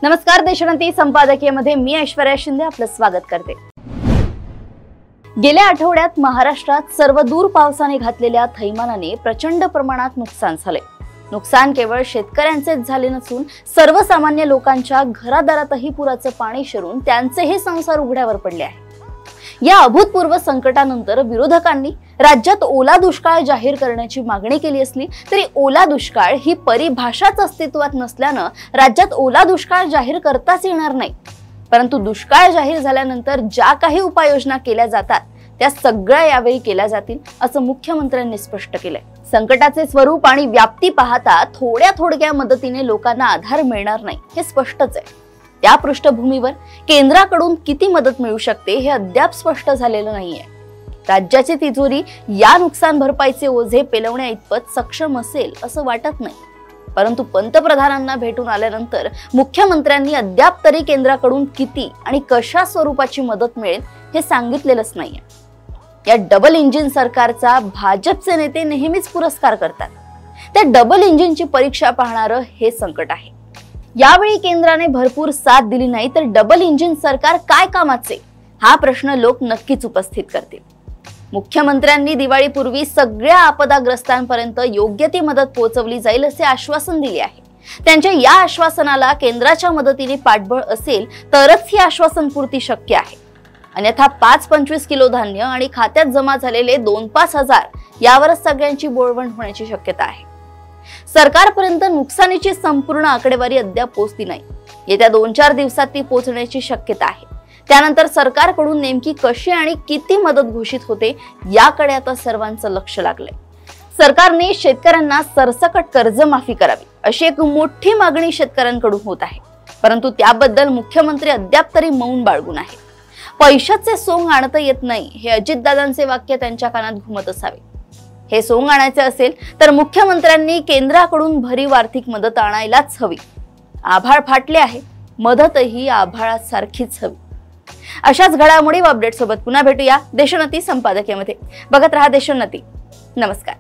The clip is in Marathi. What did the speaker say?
नमस्कार, देशोन्नती संपादकीयमध्ये मी ऐश्वर्या शिंदे आपलं स्वागत करते। गेल्या आठवड्यात महाराष्ट्रात सर्वदूर पावसाने घातलेल्या थैमानाने प्रचंड प्रमाणात नुकसान झाले। नुकसान केवळ शेतकऱ्यांचेच झाले नसून सर्वसामान्य लोकांच्या घरादारातही पुराचं पाणी शिरून त्यांचेही संसार उघड्यावर पडले आहे। या अभूतपूर्व संकटानंतर विरोधकांनी राज्यात ओला दुष्काळ जाहीर करण्याची मागणी केली असली तरी ओला दुष्काळ ही परिभाषाच अस्तित्वात नसल्याने राज्यात ओला दुष्काळ जाहीर करताच येणार नाही। परंतु दुष्काळ जाहीर झाल्यानंतर ज्या काही उपाययोजना केल्या जातात त्या सगळ्या यावेळी केल्या जातील असं मुख्यमंत्र्यांनी स्पष्ट केलंय। संकटाचे स्वरूप आणि व्याप्ती पाहता थोड्या मदतीने लोकांना आधार मिळणार नाही हे स्पष्टच आहे। त्या पृष्ठभूमीवर केंद्राकडून किती मदत मिळू शकते हे अद्याप स्पष्ट झालेलं नाहीये। राज्याची तिजोरी या नुकसान भरपाईचे ओझे पेलवण्या इतपत सक्षम असेल असं वाटत नाही। परंतु पंतप्रधानांना भेटून आल्यानंतर मुख्यमंत्र्यांनी अद्याप तरी केंद्राकडून किती आणि कशा स्वरूपाची मदत मिळेल हे सांगितलेलंच नाहीये। या डबल इंजिन सरकारचा भाजपचे नेते नेहमीच पुरस्कार करतात। त्या डबल इंजिनची परीक्षा पाहणारं हे संकट आहे। यावेळी केंद्राने भरपूर साथ दिली नाही तर डबल इंजिन सरकार काय कामाचे हा प्रश्न लोक नक्कीच उपस्थित करतील। मुख्यमंत्र्यांनी दिवाळीपूर्वी सगळ्या आपदाग्रस्तांपर्यंत योग्य ती मदत पोहोचवली जाईल असे आश्वासन दिले आहे। त्यांच्या या आश्वासनाला केंद्राच्या मदतीने पाठबळ असेल तरच ही आश्वासनपूर्ती शक्य आहे। अन्यथा 5-25 किलो धान्य आणि खात्यात जमा झालेले 2-5 हजार यावरच सगळ्यांची बोळवण होण्याची शक्यता आहे। सरकारपर्यंत नुकसानीची संपूर्ण आकडेवारी अद्याप पोहोचली नाही। येत्या 2-4 दिवसात ती पोहोचण्याची शक्यता आहे। त्यानंतर सरकारकडून नेमकी कशी आणि किती मदत घोषित होते याकडे आता सर्वांचं लक्ष लागलंय। सरकारने शेतकऱ्यांना सरसकट कर्जमाफी करावी अशी एक मोठी मागणी शेतकऱ्यांकडून होत आहे। परंतु त्याबद्दल मुख्यमंत्री अद्याप तरी मौन बाळगून आहेत। पैशाचे सोंग आणता येत नाही हे अजितदादांचे वाक्य त्यांच्या कानात घुमत असावे। हे सोंग आणायचे असेल तर मुख्यमंत्र्यांनी केंद्राकडून भरीव आर्थिक मदत आणायलाच हवी। आभाळ फाटले आहे, मदतही आभाळासारखीच हवी। अशाच घडामोडी व अपडेट सोबत पुन्हा भेटूया देशोन्नती संपादकीयमध्ये। बघत रहा देशोन्नती। नमस्कार।